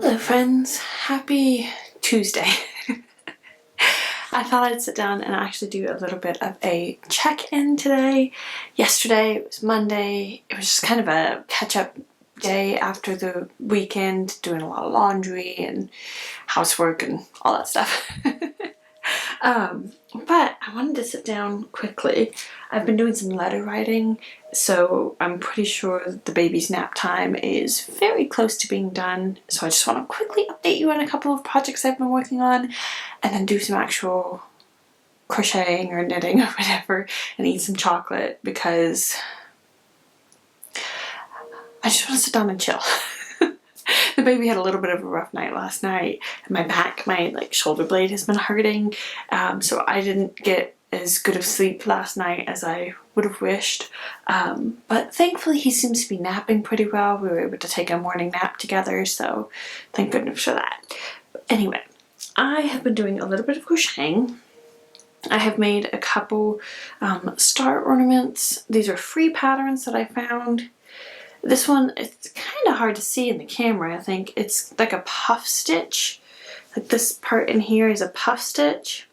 Hello friends, happy Tuesday. I thought I'd sit down and actually do a little bit of a check-in today. Yesterday, it was Monday, it was just kind of a catch-up day after the weekend, doing a lot of laundry and housework and all that stuff. But I wanted to sit down quickly. I've been doing some letter writing, so I'm pretty sure the baby's nap time is very close to being done. So I just want to quickly update you on a couple of projects I've been working on, and then do some actual crocheting or knitting or whatever, and eat some chocolate because I just want to sit down and chill. The baby had a little bit of a rough night last night, and my back, my shoulder blade has been hurting, so I didn't get as good of sleep last night as I would have wished, but thankfully he seems to be napping pretty well. We were able to take a morning nap together, so thank goodness for that. But anyway, I have been doing a little bit of crocheting. I have made a couple star ornaments. These are free patterns that I found. This one, it's kind of hard to see in the camera, I think. It's like a puff stitch. Like this part in here is a puff stitch.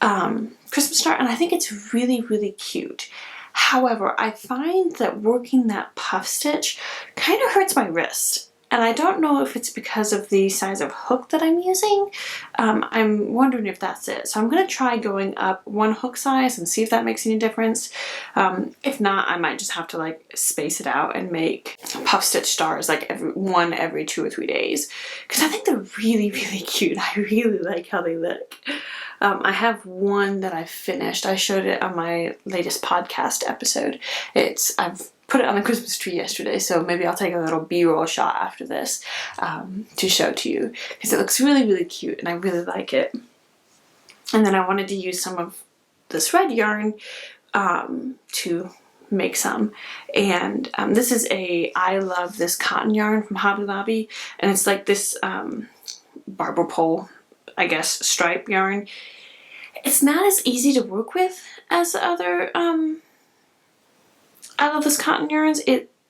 Christmas star, and I think it's really, really cute. However, I find that working that puff stitch kind of hurts my wrist. And I don't know if it's because of the size of hook that I'm using. I'm wondering if that's it. So I'm going to try going up one hook size and see if that makes any difference. If not, I might just have to space it out and make puff stitch stars every 2 or 3 days. Because I think they're really, really cute. I really like how they look. I have one that I finished. I showed it on my latest podcast episode. I've put it on the Christmas tree yesterday, so maybe I'll take a little B-roll shot after this to show to you, because it looks really, really cute and I really like it. And then I wanted to use some of this red yarn to make some, and this is I love this cotton yarn from Hobby Lobby, and it's like this barber pole, I guess, stripe yarn. It's not as easy to work with as the other I love this cotton yarns.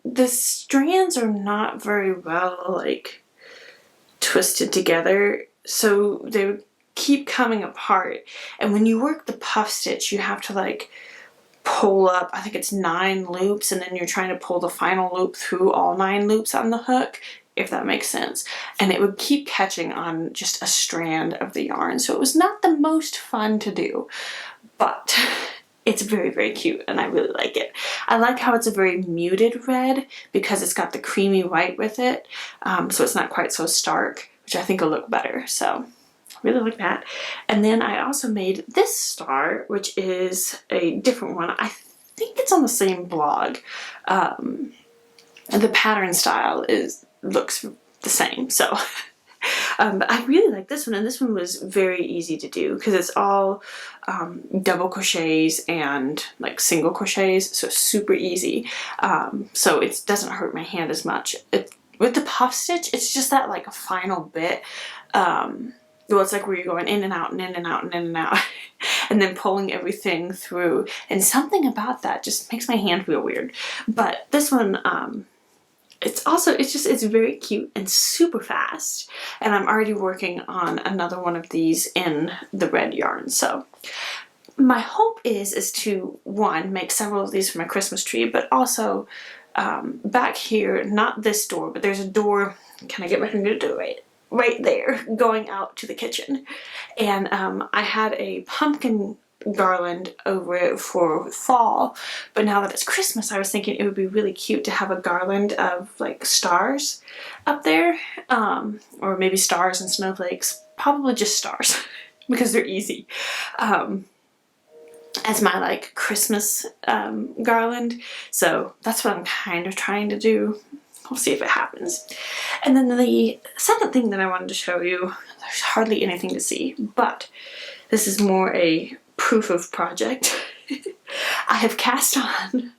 The strands are not very well twisted together, so they would keep coming apart. And when you work the puff stitch, you have to pull up, I think it's 9 loops, and then you're trying to pull the final loop through all 9 loops on the hook, if that makes sense. And it would keep catching on just a strand of the yarn, so it was not the most fun to do, but it's very, very cute and I really like it. I like how it's a very muted red because it's got the creamy white with it, so it's not quite so stark, which I think will look better. So I really like that. And then I also made this star, which is a different one. I think it's on the same blog. And the pattern style looks the same, so but I really like this one, and this one was very easy to do because it's all double crochets and single crochets, so super easy. So it doesn't hurt my hand as much. With the puff stitch, it's just that a final bit. Well, it's where you're going in and out and in and out and in and out and then pulling everything through, and something about that just makes my hand feel weird. But this one, it's very cute and super fast, and I'm already working on another one of these in the red yarn. So my hope is to, one, make several of these for my Christmas tree, but also back here, not this door, but there's a door, can I get my finger to do it right there, going out to the kitchen. And I had a pumpkin garland over it for fall, but now that it's Christmas, I was thinking it would be really cute to have a garland of stars up there, or maybe stars and snowflakes, probably just stars because they're easy, as my Christmas garland. So that's what I'm kind of trying to do. We'll see if it happens. And then the second thing that I wanted to show you, there's hardly anything to see, but this is more a proof of project. I have cast on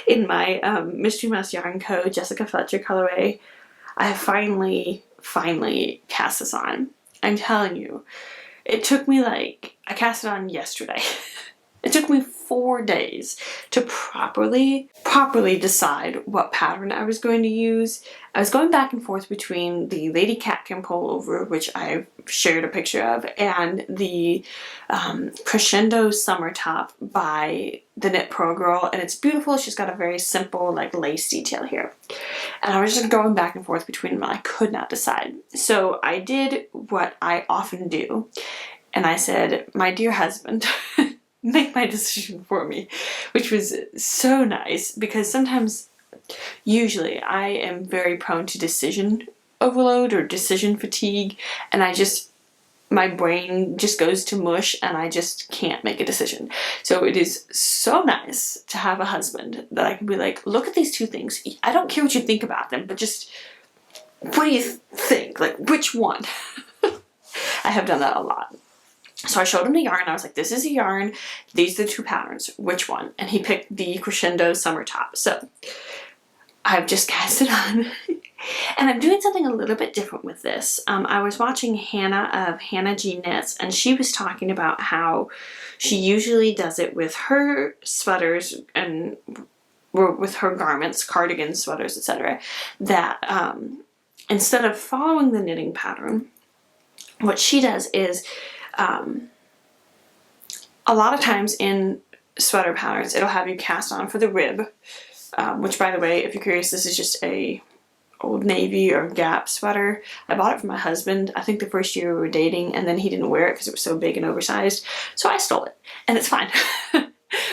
in my Mystery Mouse Yarn Co. Jessica Fletcher colorway. I have finally cast this on. I'm telling you, it took me I cast it on yesterday. It took me 4 days to properly decide what pattern I was going to use. I was going back and forth between the Lady Catkin pullover, which I've shared a picture of, and the Crescendo Summer Top by the Knit Pro Girl, and it's beautiful. She's got a very simple like lace detail here. And I was just going back and forth between them. I could not decide. So I did what I often do, and I said, my dear husband, make my decision for me, which was so nice because usually I am very prone to decision overload or decision fatigue, and my brain just goes to mush and I just can't make a decision. So it is so nice to have a husband that I can be like, look at these 2 things. I don't care what you think about them, but just, what do you think? Like, which one? I have done that a lot. So I showed him the yarn. I was like, this is a yarn. These are the 2 patterns. Which one? And he picked the Crescendo Summer Top. So I've just cast it on. And I'm doing something a little bit different with this. I was watching Hannah of Hannah G Knits, and she was talking about how she usually does it with her sweaters and with her garments, cardigans, sweaters, etc. That instead of following the knitting pattern, what she does is a lot of times in sweater patterns, it'll have you cast on for the rib, which, by the way, if you're curious, this is just a Old Navy or Gap sweater. I bought it for my husband, I think the first year we were dating, and then he didn't wear it because it was so big and oversized, so I stole it, and it's fine.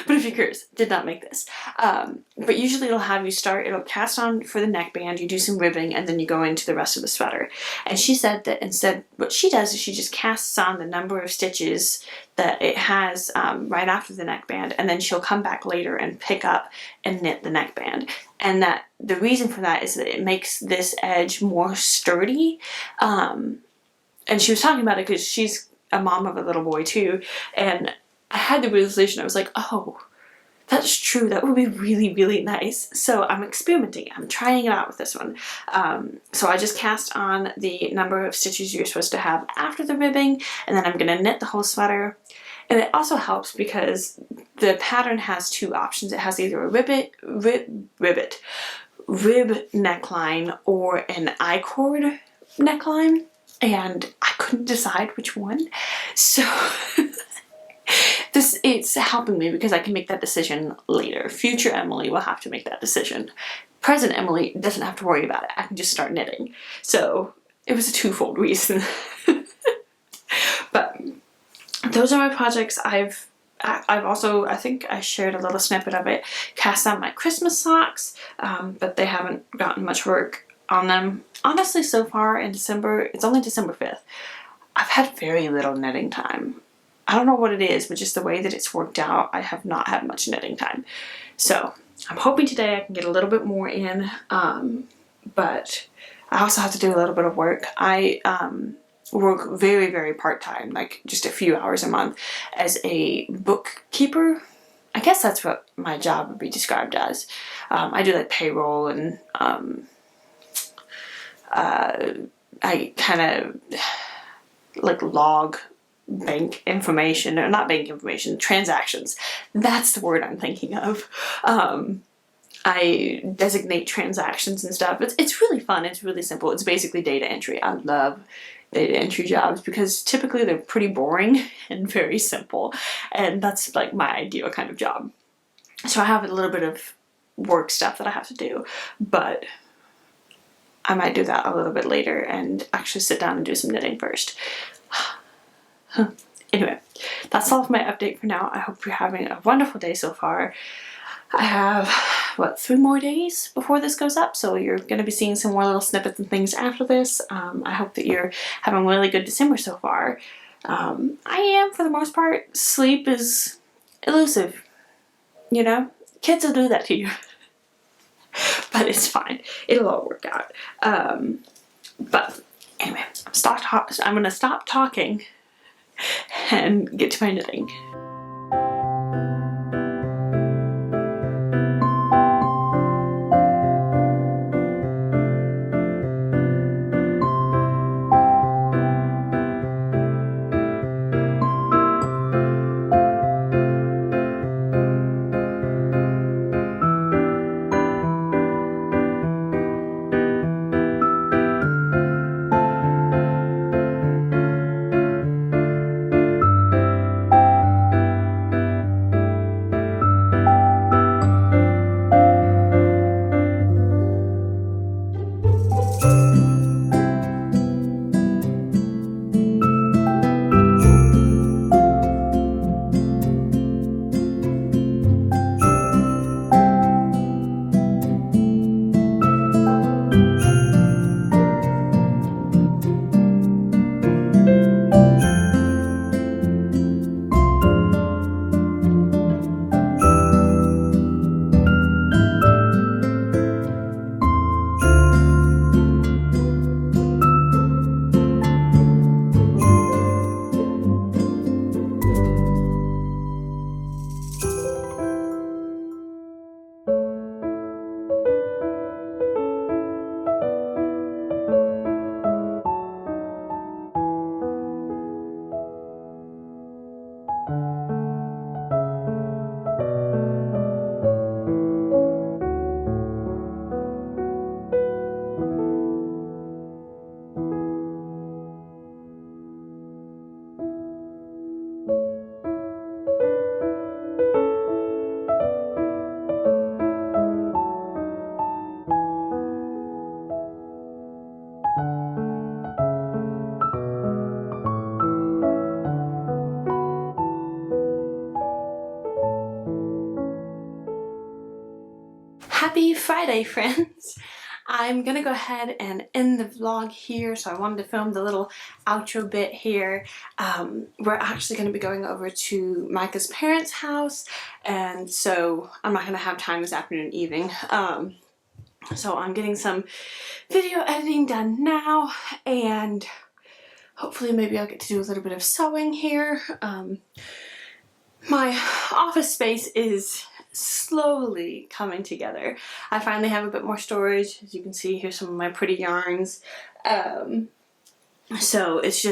But if you're curious, did not make this. But usually it'll cast on for the neckband, you do some ribbing, and then you go into the rest of the sweater. And she said that instead, what she does is she just casts on the number of stitches that it has right after the neckband, and then she'll come back later and pick up and knit the neckband. And that the reason for that is that it makes this edge more sturdy. And she was talking about it because she's a mom of a little boy too, and I had the realization, I was like, oh, that's true, that would be really, really nice. So I'm experimenting, I'm trying it out with this one. So I just cast on the number of stitches you're supposed to have after the ribbing, and then I'm gonna knit the whole sweater. And it also helps because the pattern has 2 options. It has either a rib neckline or an I-cord neckline, and I couldn't decide which one. So it's helping me because I can make that decision later. Future Emily will have to make that decision. Present Emily doesn't have to worry about it. I can just start knitting. So it was a 2-fold reason. But those are my projects. I've also, I think I shared a little snippet of it, cast on my Christmas socks, but they haven't gotten much work on them. Honestly, so far in December, it's only December 5th, I've had very little knitting time. I don't know what it is, but just the way that it's worked out, I have not had much knitting time. So I'm hoping today I can get a little bit more in, but I also have to do a little bit of work. I work very, very part-time, like just a few hours a month as a bookkeeper. I guess that's what my job would be described as. I do like payroll and I kind of like log bank information, or not bank information, transactions. That's the word I'm thinking of. I designate transactions and stuff. It's really fun. It's really simple. It's basically data entry. I love data entry jobs because typically they're pretty boring and very simple, and that's like my ideal kind of job. So I have a little bit of work stuff that I have to do, but I might do that a little bit later and actually sit down and do some knitting first. Anyway, that's all of my update for now. I hope you're having a wonderful day so far. I have, what, 3 more days before this goes up, so you're going to be seeing some more little snippets and things after this. I hope that you're having a really good December so far. I am, for the most part. Sleep is elusive, you know? Kids will do that to you. But it's fine. It'll all work out. But anyway, I'm going to stop talking and get to my knitting. Happy Friday, friends! I'm gonna go ahead and end the vlog here, so I wanted to film the little outro bit here. We're actually gonna be going over to Micah's parents' house, and so I'm not gonna have time this afternoon, evening. So I'm getting some video editing done now, and hopefully maybe I'll get to do a little bit of sewing here. My office space is slowly coming together. I finally have a bit more storage. As you can see, here's some of my pretty yarns. So it's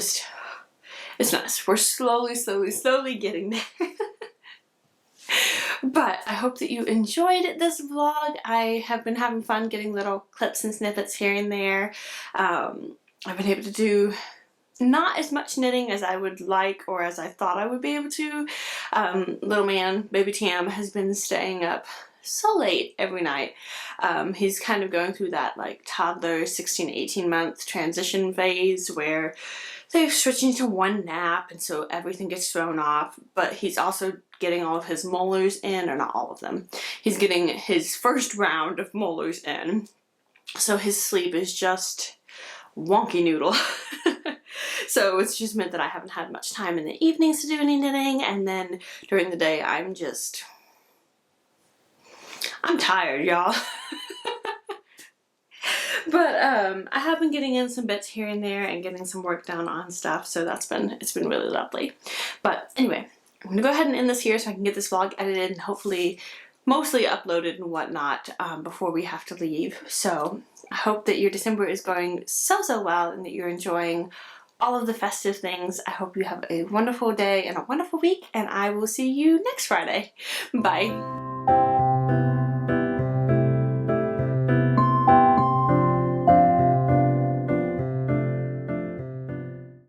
nice. We're slowly getting there. But I hope that you enjoyed this vlog. I have been having fun getting little clips and snippets here and there. I've been able to do not as much knitting as I would like or as I thought I would be able to. Little man, baby Tam, has been staying up so late every night. He's kind of going through that like toddler 16 to 18 month transition phase where they're switching to one nap and so everything gets thrown off, but he's also getting all of his molars in, or not all of them. He's getting his first round of molars in, so his sleep is just wonky noodle. So it's just meant that I haven't had much time in the evenings to do any knitting, and then during the day I'm tired, y'all. But I have been getting in some bits here and there and getting some work done on stuff, so it's been really lovely. But anyway, I'm gonna go ahead and end this here so I can get this vlog edited and hopefully mostly uploaded and whatnot before we have to leave. So I hope that your December is going so well and that you're enjoying all of the festive things. I hope you have a wonderful day and a wonderful week, and I will see you next Friday. Bye.